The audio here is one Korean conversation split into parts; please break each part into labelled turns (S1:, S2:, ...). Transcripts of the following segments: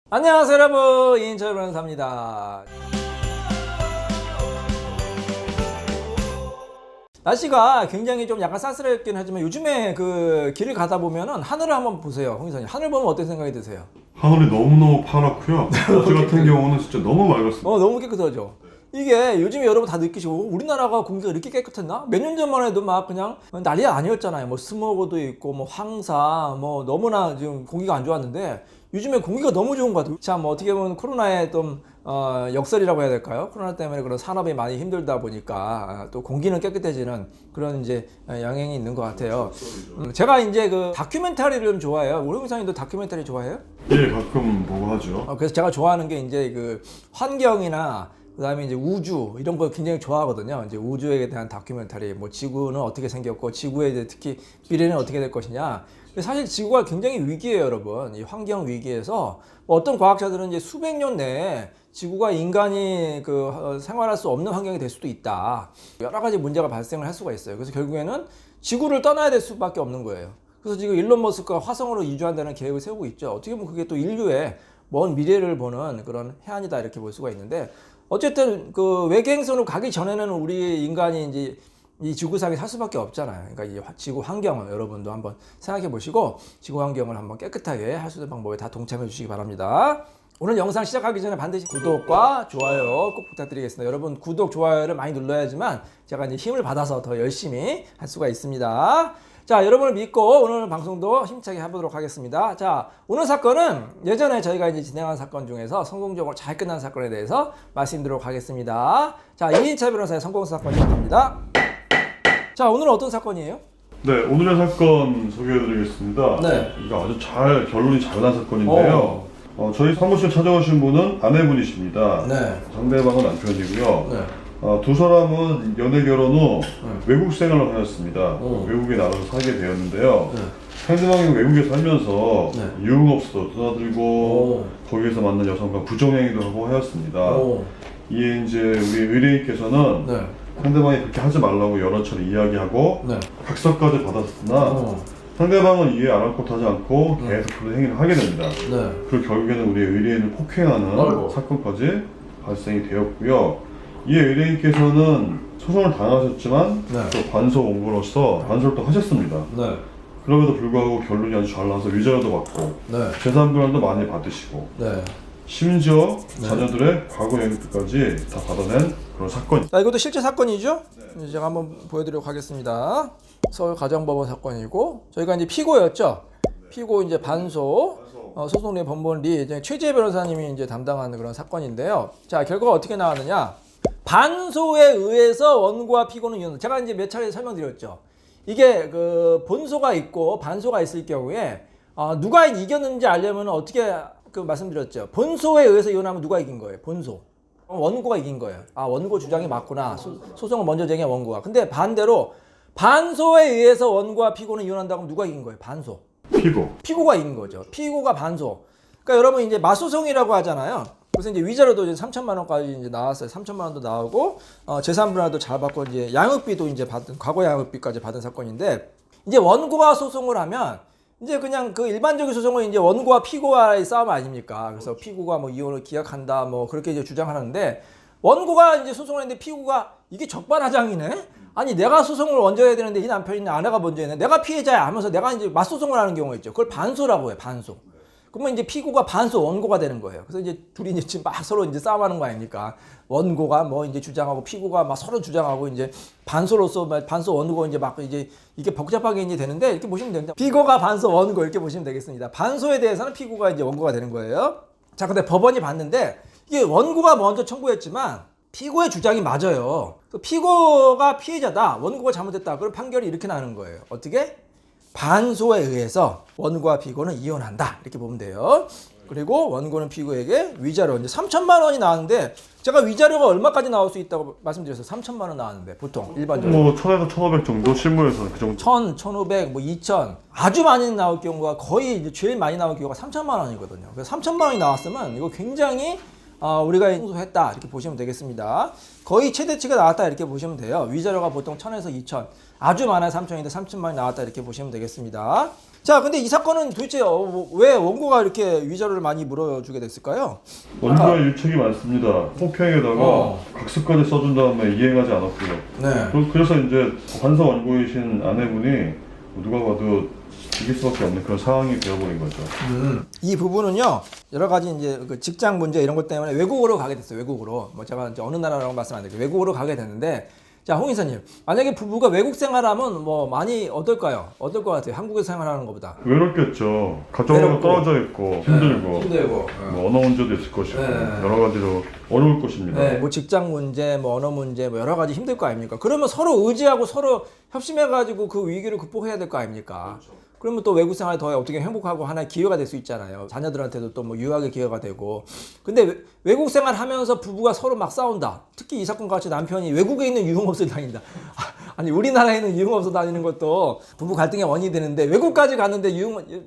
S1: 안녕하세요 여러분, 이인철 변호사입니다. 날씨가 굉장히 좀 약간 쌀쌀했긴 하지만 요즘에 그 길을 가다 보면은 하늘을 한번 보세요. 홍 기사님, 하늘 보면 어떤 생각이 드세요?
S2: 하늘이 너무너무 파랗고요. 어제 같은 경우는 진짜 너무 맑았습니다.
S1: 너무 깨끗하죠. 이게 요즘에 여러분 다 느끼시고 우리나라가 공기가 이렇게 깨끗했나? 몇 년 전만 해도 막 그냥 난리가 아니었잖아요. 뭐 스모그도 있고 뭐 황사 뭐 너무나 지금 공기가 안 좋았는데 요즘에 공기가 너무 좋은 것 같아요. 참 어떻게 보면 코로나의 좀 역설이라고 해야 될까요? 코로나 때문에 그런 산업이 많이 힘들다 보니까 또 공기는 깨끗해지는 그런 이제 영향이 있는 것 같아요. 제가 이제 그 다큐멘터리를 좀 좋아해요. 우리 회사님도 다큐멘터리 좋아해요?
S2: 예, 가끔 보고 하죠.
S1: 그래서 제가 좋아하는 게 이제 그 환경이나 그다음에 이제 우주 이런 거 굉장히 좋아하거든요. 이제 우주에 대한 다큐멘터리, 뭐 지구는 어떻게 생겼고 지구에 이제 특히 미래는 어떻게 될 것이냐. 사실 지구가 굉장히 위기예요, 여러분. 이 환경 위기에서 뭐 어떤 과학자들은 이제 수백 년 내에 지구가 인간이 생활할 수 없는 환경이 될 수도 있다. 여러 가지 문제가 발생을 할 수가 있어요. 그래서 결국에는 지구를 떠나야 될 수밖에 없는 거예요. 그래서 지금 일론 머스크가 화성으로 이주한다는 계획을 세우고 있죠. 어떻게 보면 그게 또 인류의 먼 미래를 보는 그런 해안이다 이렇게 볼 수가 있는데, 어쨌든 그 외계 행성으로 가기 전에는 우리 인간이 이제 이 지구상에 살 수밖에 없잖아요. 그러니까 이 지구 환경을 여러분도 한번 생각해 보시고 지구 환경을 한번 깨끗하게 할 수 있는 방법에 다 동참해 주시기 바랍니다. 오늘 영상 시작하기 전에 반드시 구독과 좋아요 꼭 부탁드리겠습니다. 여러분 구독, 좋아요를 많이 눌러야지만 제가 이제 힘을 받아서 더 열심히 할 수가 있습니다. 자, 여러분을 믿고 오늘 방송도 힘차게 해보도록 하겠습니다. 자, 오늘 사건은 예전에 저희가 이제 진행한 사건 중에서 성공적으로 잘 끝난 사건에 대해서 말씀드리도록 하겠습니다. 자, 이인철 변호사의 성공 사건 시작합니다. 자, 오늘은 어떤 사건이에요?
S2: 네, 오늘의 사건 소개해드리겠습니다.
S1: 네.
S2: 이거 아주 결론이 잘 난 사건인데요. 저희 사무실 찾아오신 분은 아내분이십니다.
S1: 네.
S2: 상대방은 남편이고요.
S1: 네.
S2: 두 사람은 연애 결혼 후 외국 생활을 하였습니다.
S1: 오.
S2: 외국에 나가서 살게 되었는데요.
S1: 네.
S2: 상대방이 외국에 살면서
S1: 네.
S2: 유흥업소도 떠나들고
S1: 오.
S2: 거기에서 만난 여성과 부정행위도 하고 하였습니다.
S1: 오.
S2: 이에 이제 우리 의뢰인께서는
S1: 네.
S2: 상대방이 그렇게 하지 말라고 여러 차례 이야기하고
S1: 네.
S2: 각서까지 받았으나 상대방은 이해 아랑곳하지 않고 계속 그런 행위를 하게 됩니다.
S1: 네.
S2: 그리고 결국에는 우리 의뢰인을 폭행하는
S1: 아이고.
S2: 사건까지 발생이 되었고요. 이에 의뢰인께서는 소송을 당하셨지만
S1: 네.
S2: 또 관소 원고로서 반소를 또 하셨습니다.
S1: 네.
S2: 그럼에도 불구하고 결론이 아주 잘 나와서 위자료도 받고
S1: 네.
S2: 재산분할도 많이 받으시고
S1: 네.
S2: 심지어 자녀들의 과거 영입까지 다 받아낸 그런 사건입니다.
S1: 자, 이것도 실제 사건이죠? 네. 제가 한번 보여드리도록 하겠습니다. 서울 가정법원 사건이고, 저희가 이제 피고였죠? 피고 이제 반소, 소송의 법원리 이제 최재 변호사님이 이제 담당하는 그런 사건인데요. 자, 결과가 어떻게 나왔느냐? 반소에 의해서 원고와 피고는 이혼. 제가 이제 몇 차례 설명드렸죠. 이게 그 본소가 있고 반소가 있을 경우에 누가 이겼는지 알려면 어떻게 말씀드렸죠. 본소에 의해서 이혼하면 누가 이긴 거예요? 본소. 원고가 이긴 거예요. 원고 주장이 맞구나. 소송을 먼저 제기한 원고가. 근데 반대로 반소에 의해서 원고와 피고는 이혼한다고 하면 누가 이긴 거예요? 반소. 피고가 이긴 거죠. 피고가 반소. 그러니까 여러분 이제 맞소송이라고 하잖아요. 그래서 이제 위자료도 이제 3천만 원까지 이제 나왔어요. 3천만 원도 나오고 재산 분할도 잘 받고 이제 양육비도 이제 과거 양육비까지 받은 사건인데, 이제 원고가 소송을 하면 이제 그냥 그 일반적인 소송은 이제 원고와 피고와의 싸움 아닙니까? 그래서 피고가 뭐 이혼을 기약한다 뭐 그렇게 이제 주장하는데, 원고가 이제 소송을 했는데 피고가 이게 적반하장이네? 아니 내가 소송을 먼저 해야 되는데 이 남편이 아내가 먼저 했네. 내가 피해자야 하면서 내가 이제 맞소송을 하는 경우가 있죠. 그걸 반소라고 해요. 반소. 그러면 이제 피고가 반소, 원고가 되는 거예요. 그래서 이제 둘이 이제 지금 막 서로 이제 싸움하는 거 아닙니까? 원고가 뭐 이제 주장하고 피고가 막 서로 주장하고 이제 반소로서 반소 원고 이제 막 이제 이게 복잡하게 이제 되는데, 이렇게 보시면 됩니다. 피고가 반소 원고 이렇게 보시면 되겠습니다. 반소에 대해서는 피고가 이제 원고가 되는 거예요. 자, 근데 법원이 봤는데 이게 원고가 먼저 청구했지만 피고의 주장이 맞아요. 피고가 피해자다, 원고가 잘못했다. 그럼 판결이 이렇게 나는 거예요. 어떻게? 반소에 의해서 원고와 피고는 이혼한다. 이렇게 보면 돼요. 그리고 원고는 피고에게 위자료 이제 3천만 원이 나왔는데, 제가 위자료가 얼마까지 나올 수 있다고 말씀드렸어요. 3천만 원 나왔는데 보통 일반적으로
S2: 뭐 1000에서 1500 정도, 실무에서는 그 정도.
S1: 1000, 1500, 뭐 2000 아주 많이 나올 경우가 거의 이제 제일 많이 나올 경우가 3천만 원이거든요. 그래서 3천만 원이 나왔으면 이거 굉장히 우리가 승소했다 이렇게 보시면 되겠습니다. 거의 최대치가 나왔다 이렇게 보시면 돼요. 위자료가 보통 1000에서 2000, 아주 많아야 3000인데 3000만이 나왔다 이렇게 보시면 되겠습니다. 자, 근데 이 사건은 도대체 왜 원고가 이렇게 위자료를 많이 물어주게 됐을까요?
S2: 원고의 유책이 많습니다. 폭행에다가 각서까지 써준 다음에 이행하지 않았고요.
S1: 네.
S2: 그래서 이제 반서 원고이신 아내분이 누가 봐도 이길 수밖에 없는 그런 상황이 되어버린 거죠.
S1: 이 부분은요, 여러 가지 이제 그 직장 문제 이런 것 때문에 외국으로 가게 됐어요. 외국으로. 뭐 제가 이제 어느 나라라고 말씀 안 드릴게요. 외국으로 가게 됐는데, 자, 홍 이사님, 만약에 부부가 외국 생활하면 뭐 많이 어떨까요? 어떨 것 같아요? 한국에서 생활하는 것보다.
S2: 외롭겠죠. 가정하고 떨어져 있고 힘들고
S1: 힘들고.
S2: 뭐 언어 문제도 있을 것이고 여러 가지로 어려울 것입니다.
S1: 네, 뭐 직장 문제, 뭐 언어 문제, 뭐 여러 가지 힘들 거 아닙니까? 그러면 서로 의지하고 서로 협심해가지고 그 위기를 극복해야 될 거 아닙니까? 그러면 또 외국 생활이 더 어떻게 행복하고 하나의 기회가 될 수 있잖아요. 자녀들한테도 또 뭐 유학의 기회가 되고. 근데 외국 생활 하면서 부부가 서로 막 싸운다. 특히 이 사건 같이 남편이 외국에 있는 유흥업소에 다닌다. 아니, 우리나라에 있는 유흥업소 다니는 것도 부부 갈등의 원인이 되는데 외국까지 갔는데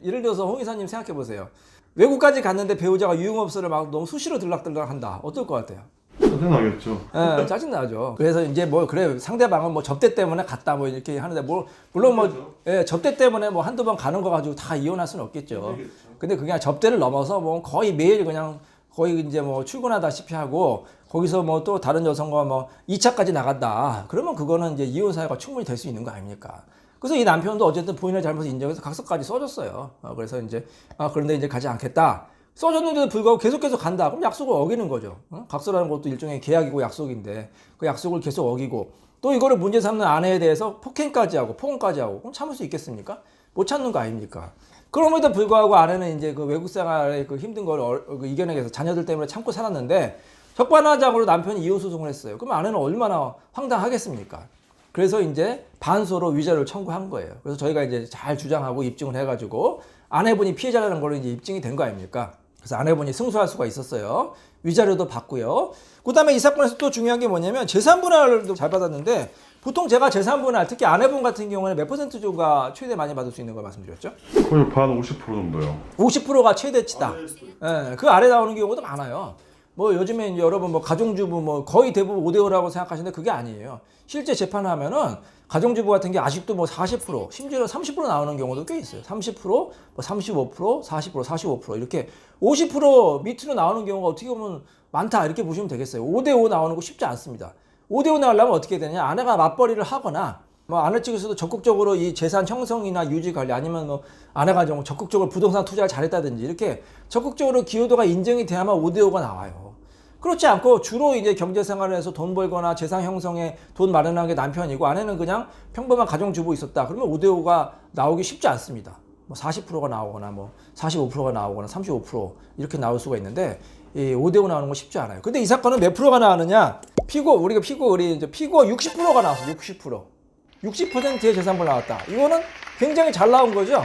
S1: 예를 들어서 홍 이사님 생각해 보세요. 외국까지 갔는데 배우자가 유흥업소를 막 너무 수시로 들락들락 한다. 어떨 것 같아요?
S2: 짜증나겠죠.
S1: 예, 짜증나죠. 그래서 이제 뭐 그래 상대방은 뭐 접대 때문에 갔다 뭐 이렇게 하는데 뭐 물론 뭐 예, 접대 때문에 뭐 한두 번 가는 거 가지고 다 이혼할 수는 없겠죠. 근데 그냥 접대를 넘어서 뭐 거의 매일 그냥 거의 이제 뭐 출근하다시피 하고 거기서 뭐 또 다른 여성과 뭐 2차까지 나간다. 그러면 그거는 이제 이혼 사유가 충분히 될 수 있는 거 아닙니까? 그래서 이 남편도 어쨌든 부인의 잘못을 인정해서 각서까지 써줬어요. 그래서 이제 그런데 이제 가지 않겠다. 써줬는데도 불구하고 계속 간다. 그럼 약속을 어기는 거죠. 각서라는 것도 일종의 계약이고 약속인데 그 약속을 계속 어기고 또 이거를 문제 삼는 아내에 대해서 폭행까지 하고 폭언까지 하고 그럼 참을 수 있겠습니까? 못 참는 거 아닙니까? 그럼에도 불구하고 아내는 이제 그 외국 생활의 그 힘든 걸 이겨내기 위해서 자녀들 때문에 참고 살았는데 적반하장으로 남편이 이혼 소송을 했어요. 그럼 아내는 얼마나 황당하겠습니까? 그래서 이제 반소로 위자료를 청구한 거예요. 그래서 저희가 이제 잘 주장하고 입증을 해가지고 아내분이 피해자라는 걸로 이제 입증이 된 거 아닙니까? 그래서 아내분이 승소할 수가 있었어요. 위자료도 받고요. 그 다음에 이 사건에서 또 중요한 게 뭐냐면 재산분할도 잘 받았는데 보통 제가 재산분할, 특히 아내분 같은 경우에는 몇 퍼센트 정도가 최대 많이 받을 수 있는 걸 말씀드렸죠?
S2: 거의 반 50% 정도요.
S1: 50%가 최대치다. 예, 그 아래 나오는 경우도 많아요. 뭐 요즘에 이제 여러분 뭐 가정주부 뭐 거의 대부분 5대5라고 생각하시는데 그게 아니에요. 실제 재판하면은 가정주부 같은 게 아직도 뭐 40%, 심지어 30% 나오는 경우도 꽤 있어요. 30%, 뭐 35%, 40%, 45% 이렇게 50% 밑으로 나오는 경우가 어떻게 보면 많다 이렇게 보시면 되겠어요. 5대5 나오는 거 쉽지 않습니다. 5대5 나오려면 어떻게 되냐? 아내가 맞벌이를 하거나 뭐 아내 측에서도 적극적으로 이 재산 형성이나 유지 관리 아니면 뭐 아내가 좀 적극적으로 부동산 투자를 잘했다든지 이렇게 적극적으로 기여도가 인정이 돼야만 5대5가 나와요. 그렇지 않고 주로 이제 경제 생활을 해서 돈 벌거나 재산 형성에 돈 마련하는 게 남편이고 아내는 그냥 평범한 가정주부 있었다. 그러면 5대5가 나오기 쉽지 않습니다. 뭐 40%가 나오거나 뭐 45%가 나오거나 35% 이렇게 나올 수가 있는데 이 5대5 나오는 건 쉽지 않아요. 근데 이 사건은 몇 프로가 나왔느냐? 우리 이제 피고 60%가 나왔어요. 60%. 60%의 재산분 나왔다. 이거는 굉장히 잘 나온 거죠.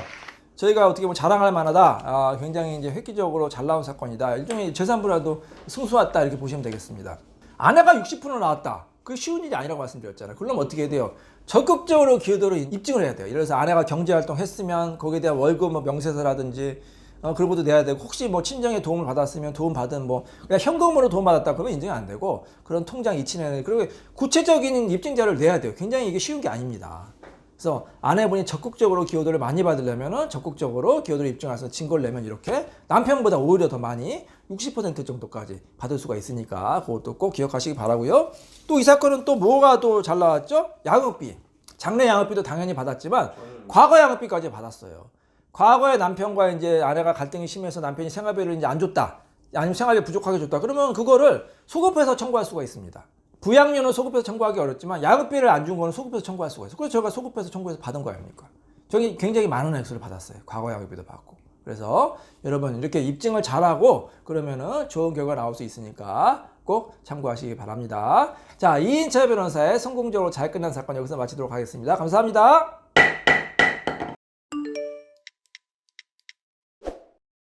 S1: 저희가 어떻게 보면 자랑할 만하다. 굉장히 이제 획기적으로 잘 나온 사건이다. 일종의 재산분할도 승소했다 이렇게 보시면 되겠습니다. 아내가 60% 나왔다. 그게 쉬운 일이 아니라고 말씀드렸잖아요. 그럼 어떻게 해야 돼요? 적극적으로 기여도를 입증을 해야 돼요. 예를 들어서 아내가 경제활동 했으면 거기에 대한 월급 뭐 명세서라든지 그런 것도 내야 되고 혹시 뭐 친정의 도움을 받았으면 도움 받은 뭐 그냥 현금으로 도움 받았다 그러면 인정이 안 되고 그런 통장 이체는 그리고 구체적인 입증자를 내야 돼요. 굉장히 이게 쉬운 게 아닙니다. 그래서 아내분이 적극적으로 기여도를 많이 받으려면은 적극적으로 기여도를 입증해서 증거를 내면 이렇게 남편보다 오히려 더 많이 60% 정도까지 받을 수가 있으니까 그것도 꼭 기억하시기 바라고요. 또 이 사건은 또 뭐가 또 잘 나왔죠? 양육비. 장래 양육비도 당연히 받았지만 과거 양육비까지 받았어요. 과거에 남편과 이제 아내가 갈등이 심해서 남편이 생활비를 이제 안 줬다. 아니면 생활비 부족하게 줬다. 그러면 그거를 소급해서 청구할 수가 있습니다. 부양료는 소급해서 청구하기 어렵지만 양육비를 안 준 거는 소급해서 청구할 수가 있어요. 그래서 제가 소급해서 청구해서 받은 거 아닙니까? 저기 굉장히 많은 액수를 받았어요. 과거 양육비도 받고. 그래서 여러분 이렇게 입증을 잘하고 그러면은 좋은 결과 나올 수 있으니까 꼭 참고하시기 바랍니다. 자, 이인철 변호사의 성공적으로 잘 끝난 사건 여기서 마치도록 하겠습니다. 감사합니다.